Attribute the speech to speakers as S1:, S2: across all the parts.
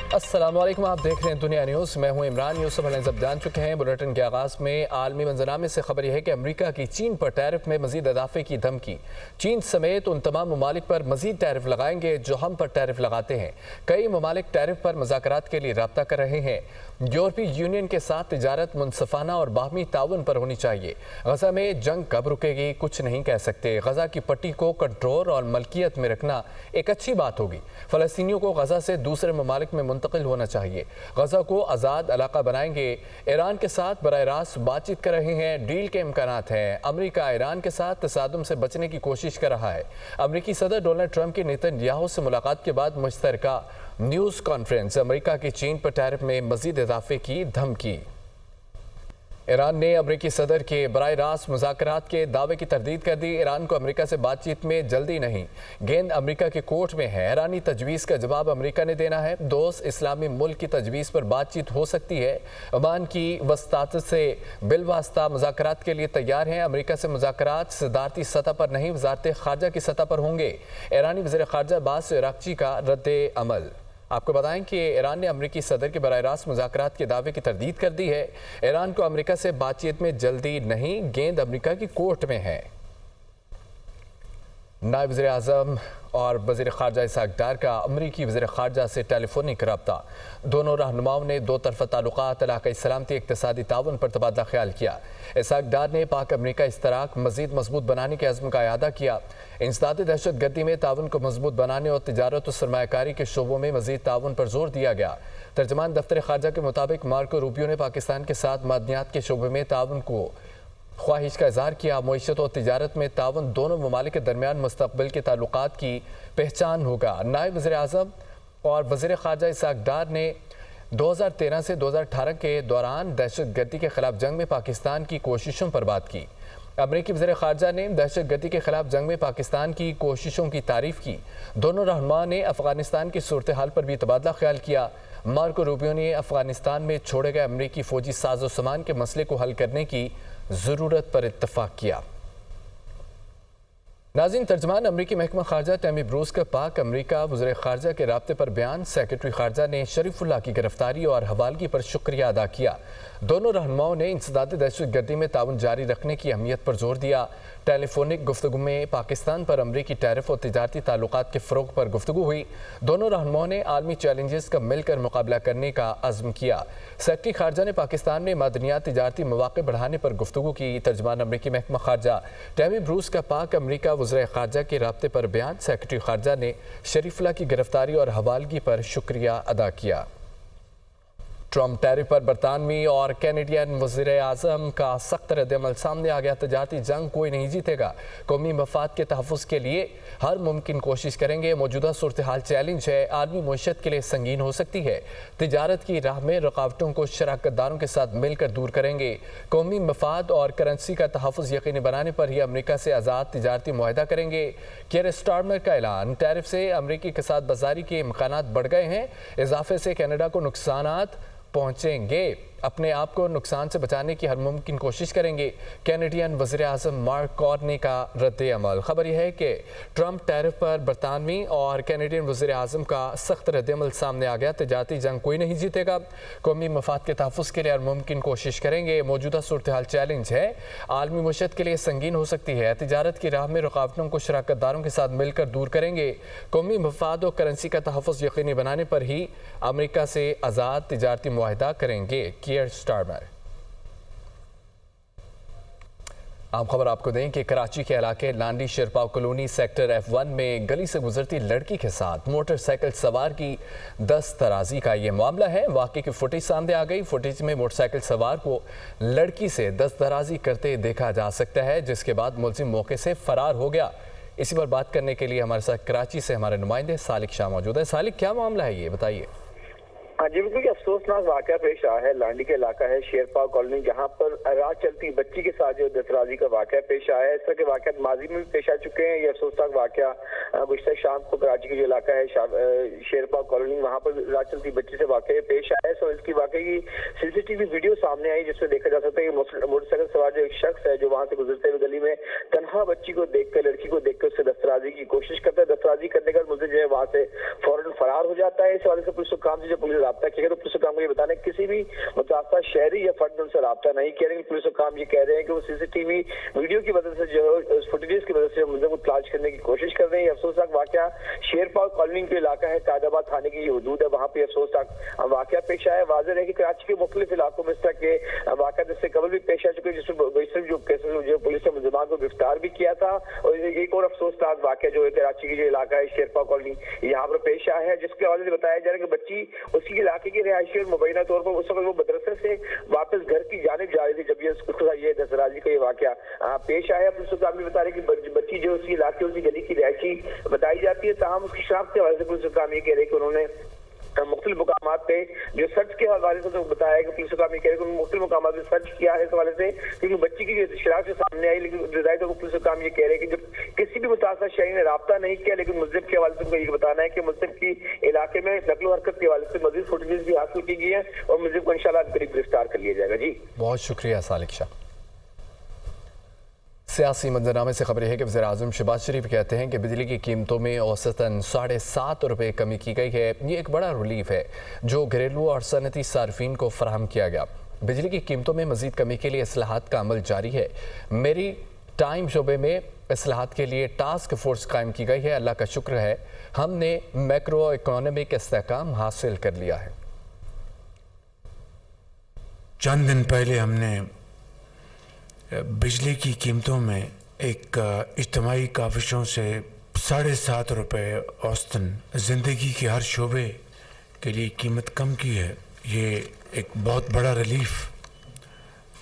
S1: अस्सलाम वालेकुम, आप देख रहे हैं दुनिया न्यूज़। मैं हूं इमरान। यूसुफ अलनज़ब जान चुके हैं। बुलेटिन के आगाज़ में आलमी मंजरनामे से खबर यह है कि अमरीका की चीन पर टैरिफ में मजीद इजाफे की धमकी। चीन समेत उन तमाम ममालिक पर मजीद टैरिफ लगाएंगे जो हम पर टैरिफ लगाते हैं। कई ममालिक टैरिफ पर मुज़ाकरात के लिए रब्ता कर रहे हैं। यूरोपीय यूनियन के साथ तिजारत मुनसफाना और बाहमी ताउन पर होनी चाहिए। गजा में जंग कब रुकेगी कुछ नहीं कह सकते। गजा की पट्टी को कंट्रोल और मलकियत में रखना एक अच्छी बात होगी। फ़लस्तीनियों को गजा से दूसरे ममालिक में मुंतकिल होना चाहिए। गजा को आज़ाद इलाका बनाएंगे। ईरान के साथ बराह रास्त बातचीत कर रहे हैं। डील के इम्कानात हैं। अमरीका ईरान के साथ तसादुम से बचने की कोशिश कर रहा है। अमरीकी सदर डोनाल्ड ट्रंप की नेतन्याहू से मुलाकात के बाद मुश्तरका न्यूज़ कॉन्फ्रेंस। अमरीका की चीन पर टैरिफ में मजीद इजाफे की धमकी। ईरान ने अमरीकी सदर के बराह रास्त मुज़ाकरात के दावे की तरदीद कर दी। ईरान को अमरीका से बातचीत में जल्दी नहीं, गेंद अमरीका के कोर्ट में है। ईरानी तजवीज़ का जवाब अमरीका ने देना है। दोस्त इस्लामी मुल्क की तजवीज़ पर बातचीत हो सकती है। ओमान की वस्तात से बिलवास्ता मुज़ाकरात के लिए तैयार हैं। अमरीका से मुज़ाकरात सदारती सतह पर नहीं, वज़ारत ख़ारजा की सतह पर होंगे। ईरानी वज़ीर ख़ारजा अब्बास अराग़ची का रद्द अमल। आपको बताएं कि ईरान ने अमरीकी सदर के बराह रास्त मुज़ाकरात के दावे की तरदीद कर दी है। ईरान को अमरीका से बातचीत में जल्दी नहीं, गेंद अमरीका की कोर्ट में है। नायब वज़ीर आज़म और वज़ीर ख़ारजा इसहाक़ डार का अमरीकी वज़ीर ख़ारजा से टेलीफोनिक रब्ता। दोनों रहनुमाओं ने दो तरफ़ा ताल्लुक़ात, इलाक़ाई सलामती, इक़्तिसादी ताउन पर तबादला ख्याल किया। इसहाक़ डार ने पाक अमरीका इश्तराक मज़ीद मजबूत बनाने के अज़्म का इआदा किया। इंसदाद दहशत गर्दी में ताउन को मजबूत बनाने और तिजारत और सरमायाकारी के शोबों में मज़ीद ताउन पर जोर दिया गया। तर्जमान दफ्तर ख़ारजा के मुताबिक मार्को रूबियो ने पाकिस्तान के साथ मादनियात के शोबे में ताउन को ख्वाहिश का इज़हार किया। मईशत और तिजारत में ताउन दोनों ममालिक के दरमियान मुस्तक़बिल के ताल्लुक़ात की पहचान होगा। नायब वज़ीर आज़म और वज़ीर ख़ारजा इसहाक़ डार ने 2013 से 2018 के दौरान दहशत गर्दी के ख़िलाफ़ जंग में पाकिस्तान की कोशिशों पर बात की। अमरीकी वज़ीर ख़ारजा ने दहशत गर्दी के ख़िलाफ़ जंग में पाकिस्तान की कोशिशों की तारीफ़ की। दोनों रहनुमा ने अफ़गानिस्तान की सूरत हाल पर भी तबादला ख्याल किया। मार्को रूबियो ने अफ़गानिस्तान में छोड़े गए अमरीकी फ़ौजी साजो सामान के मसले को हल करने की ज़रूरत पर इत्तफ़ाक़ किया। नाज़रीन, तर्जमान अमरीकी महकमा ख़ारजा टैमी ब्रूस का पाक अमरीका वज़ीर ख़ारजा के राब्ते पर बयान। सेक्रेटरी ख़ारजा ने शरीफुल्लाह की गिरफ्तारी और हवालगी पर शुक्रिया अदा किया। दोनों रहनुमाओं ने इंसदाद दहशत गर्दी में ताउन जारी रखने की अहमियत पर जोर दिया। टेलीफोनिक गुफ्तगू में पाकिस्तान पर अमरीकी टैरिफ और तिजारती ताल्लुक़ात के फ़रोग़ पर गुफ्तगू हुई। दोनों रहनुमाओं ने आलमी चैलेंजेस का मिलकर मुकाबला करने का अज़्म किया। सेक्रेटरी ख़ारजा ने पाकिस्तान में मादनियात तिजारती मौक़े बढ़ाने पर गुफ्तगू की। तर्जमान अमरीकी महकमा ख़ारजा टैमी ब्रूस का पाक अमरीका वज़ीर ख़ारजा के राब्ते पर बयान। सेक्रेटरी ख़ारजा ने शरीफुल्लाह की गिरफ्तारी और हवालगी पर शुक्रिया अदा किया। ट्रंप टैरिफ पर बरतानवी और कैनेडियन वज़ीर आज़म का सख्त रद्दअमल सामने आ गया। तजारती जंग कोई नहीं जीतेगा। कौमी मफाद के तहफ़्फ़ुज़ के लिए हर मुमकिन कोशिश करेंगे। मौजूदा सूरत हाल चैलेंज है, आलमी मईशत के लिए संगीन हो सकती है। तिजारत की राह में रुकावटों को शराकतदारों के साथ मिलकर दूर करेंगे। कौमी मफाद और करेंसी का तहफ़्फ़ुज़ यकीनी बनाने पर ही अमरीका से आज़ाद तिजारती मुआहदा करेंगे। कियर स्टारमर का ऐलान। टैरिफ से अमरीकी के साथ बाजारी के इम्कानात बढ़ गए हैं। इजाफे से कनाडा को नुकसानात पहुँचेंगे। अपने आप को नुकसान से बचाने की हर मुमकिन कोशिश करेंगे। कैनेडियन वज़ीर आज़म मार्क कार्नी का रद्द अमल। खबर यह है कि ट्रंप टैरिफ पर बरतानवी और कैनेडियन वज़ीर आज़म का सख्त रद्द अमल सामने आ गया। तजारती जंग कोई नहीं जीतेगा। कौमी मफाद के तहफ़्फ़ुज़ के लिए हर मुमकिन कोशिश करेंगे। मौजूदा सूरत हाल चैलेंज है, आलमी मईशत के लिए संगीन हो सकती है। तिजारत की राह में रुकावटों को शराकतदारों के साथ मिलकर दूर करेंगे। कौमी मफाद और करेंसी का तहफ़्फ़ुज़ यकीनी बनाने पर ही अमरीका से आज़ाद तिजारती मुआहदा करेंगे। कियर स्टारमर। आम खबर आपको दें कि कराची के इलाके लांडी शेरपाव कॉलोनी सेक्टर F1 में गली से गुजरती लड़की के साथ मोटरसाइकिल सवार की दस्तराजी का ये मामला है। वाक़े की फुटेज सामने आ गई। फुटेज में मोटरसाइकिल सवार को लड़की से दस्तराजी करते देखा जा सकता है, जिसके बाद मुलजिम मौके से फरार हो गया। इसी पर बात करने के लिए हमारे साथ कराची से हमारे नुमाइंदे सालिक शाह मौजूद है। सालिक, क्या मामला है ये बताइए।
S2: हाँ जी, बिल्कुल अफसोसनाक वाकया पेश आया है। लांडी का इलाका है शेरपाव कॉलोनी, जहाँ पर राह चलती बच्ची के साथ जो दस्तराजी का वाकया पेश आया है। इस तरह के वाकयात माजी में भी पेश आ चुके हैं। ये अफसोसनाक वाकया गुज़श्ता शाम को कराची का जो इलाका है शेरपाव कॉलोनी, वहाँ पर राह चलती बच्ची से वाकया पेश आया है। सो इसकी वाकई की सीसीटीवी वीडियो सामने आई, जिसमें देखा जा सकता है कि मोटरसाइकिल सवार जो एक शख्स है जो वहाँ से गुजरते हुए गली में तनहा बच्ची को देखकर, लड़की को देखकर उससे दस्तराजी की कोशिश करता है। दस्तराजी करने के बाद मुझे जो है वहाँ से फौरन फरार हो जाता है। इस वाले से पुलिस काम से जो पुलिस राब्ता किया, तो पुलिस काम को ये बताने किसी भी मुतासरा शहरी या फर्द उनसे राब्ता नहीं किया, लेकिन पुलिस काम ये कह रहे हैं कि वो सीसीटीवी वीडियो की मदद से जो फुटेजेस की मदद से मुलज़िम को तलाश करने की कोशिश कर रहे हैं। अफसोसनाक वाकया शेरपाव कॉलोनी के इलाका है, कायदाबाद थाने की हदूद है, वहाँ पे अफसोसनाक वाकया पेश आया है। वाज़ेह है कि कराची के मुख्तलिफ इलाकों में इस तरह के वाकया इससे कबल भी पेश आ चुके हैं, जिसमें जो केसेस जो पुलिस ने मुलज़िमान को गिरफ्तार भी किया था। और एक और अफसोसनाक वाकया जो है कराची की जो इलाका है शेरपाव कॉलोनी, यहाँ पर पेश आया है, जिसके हवाले से बताया जा रहा है कि बच्ची उसी इलाके की रिहायशी और मुबैना तौर पर उस वक्त वो मदरसे से वापस घर की जानिब जा रही थी, जब ये दस्तराजी का ये वाकया पेश आया। पुलिस भी बता रहे कि बच्ची जो उसी इलाके उसी गली की रिहायशी बताई जाती है। ताहम उसकी शनाख्त के हवाले से पुलिस काम ये कह रहे हैं कि उन्होंने मुख्तलिफ मुकामात पे जो सर्च के हवाले से तो बताया कि पुलिस काम ये कह रहे हैं कि मुख्तलिफ मुकामात पे सर्च किया है इस हवाले से, क्योंकि बच्ची की जो शराब से सामने आई, लेकिन रिजाई तो पुलिस काम ये कह रहे हैं कि जब किसी भी मुतासर शहरी ने राब्ता नहीं किया, लेकिन मुल्ज़िम के हवाले से उनको ये बताना है कि मुल्ज़िम की इलाके में नकलो हरकत के हवाले से मज़ीद फुटेजेस भी हासिल की गई है और मुल्ज़िम को इंशाल्लाह करीब गिरफ्तार कर लिया जाएगा। जी
S1: बहुत शुक्रिया सालिक शाह। सियासी मंजरनामे से खबर है कि वज़ीर-ए-आज़म शहबाज शरीफ कहते हैं कि बिजली की कीमतों में औसतन 7.5 रुपये कमी की गई है। ये एक बड़ा रिलीफ है जो घरेलू और सनती सार्फिन को फराहम किया गया। बिजली की कीमतों में मज़ीद कमी के लिए इस्लाहात का अमल जारी है। मेरी टाइम शोबे में इस्लाहात के लिए टास्क फोर्स कायम की गई है। अल्लाह का शुक्र है हमने मैक्रो इकोनॉमिक इस्तेहकाम हासिल कर लिया है।
S3: चंद दिन पहले हमने बिजली की कीमतों में एक इज्तिमाई काविशों से 7.5 रुपये औसतन ज़िंदगी के हर शोबे के लिए कीमत कम की है। ये एक बहुत बड़ा रिलीफ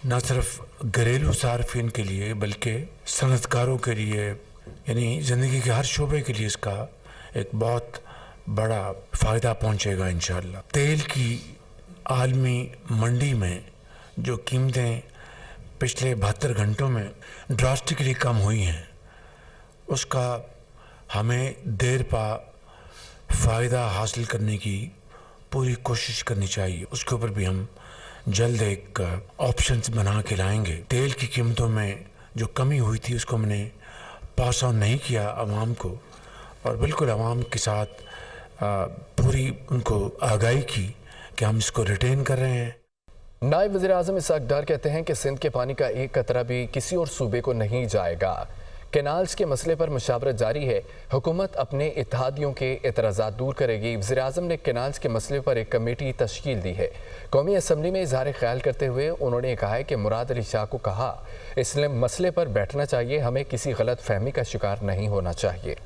S3: न सिर्फ घरेलू सार्फिन के लिए बल्कि सनतकारों के लिए, यानी ज़िंदगी के हर शोबे के लिए इसका एक बहुत बड़ा फ़ायदा पहुँचेगा इंशाअल्लाह। तेल की आलमी मंडी में जो कीमतें पिछले 72 घंटों में ड्रास्टिकली कम हुई हैं, उसका हमें देर पा फ़ायदा हासिल करने की पूरी कोशिश करनी चाहिए। उसके ऊपर भी हम जल्द एक ऑप्शंस बना के लाएंगे। तेल की कीमतों में जो कमी हुई थी उसको हमने पास ऑन नहीं किया आवाम को, और बिल्कुल आवाम के साथ पूरी उनको आगाही की कि हम इसको रिटेन कर रहे हैं।
S1: नायब वज़ीर-ए-आज़म इसहाक़ डार कहते हैं कि सिंध के पानी का एक कतरा भी किसी और सूबे को नहीं जाएगा। कैनाल्स के मसले पर मुशावरत जारी है। हुकूमत अपने इत्तेहादियों के एतराज़ात दूर करेगी। वज़ीर-ए-आज़म ने कैनाल्स के मसले पर एक कमेटी तश्कील दी है। कौमी असम्बली में इज़हार ख्याल करते हुए उन्होंने कहा है कि मुराद अली शाह को कहा इस मसले पर बैठना चाहिए, हमें किसी गलत फहमी का शिकार नहीं होना चाहिए।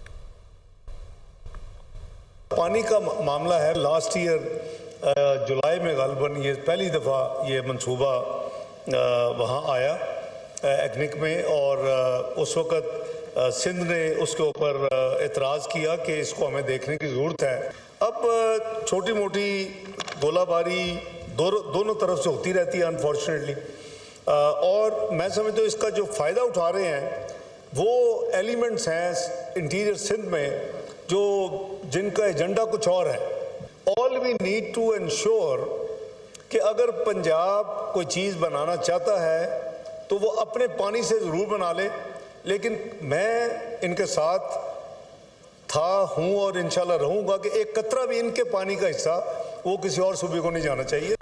S4: पानी का मामला है, लास्ट ईयर जुलाई में गालबन ये पहली दफ़ा ये मंसूबा वहाँ आया एक्निक में, और उस वक़्त सिंध ने उसके ऊपर एतराज़ किया कि इसको हमें देखने की ज़रूरत है। अब छोटी मोटी गोलाबारी दोनों तरफ से होती रहती है अनफॉर्चुनेटली, और मैं समझता हूँ इसका जो फ़ायदा उठा रहे हैं वो एलिमेंट्स हैं इंटीरियर सिंध में जो जिनका एजेंडा कुछ और है। All we need to ensure कि अगर पंजाब कोई चीज़ बनाना चाहता है तो वो अपने पानी से ज़रूर बना ले, लेकिन मैं इनके साथ हूँ और इंशाल्लाह रहूँगा कि एक कतरा भी इनके पानी का हिस्सा वो किसी और सूबे को नहीं जाना चाहिए।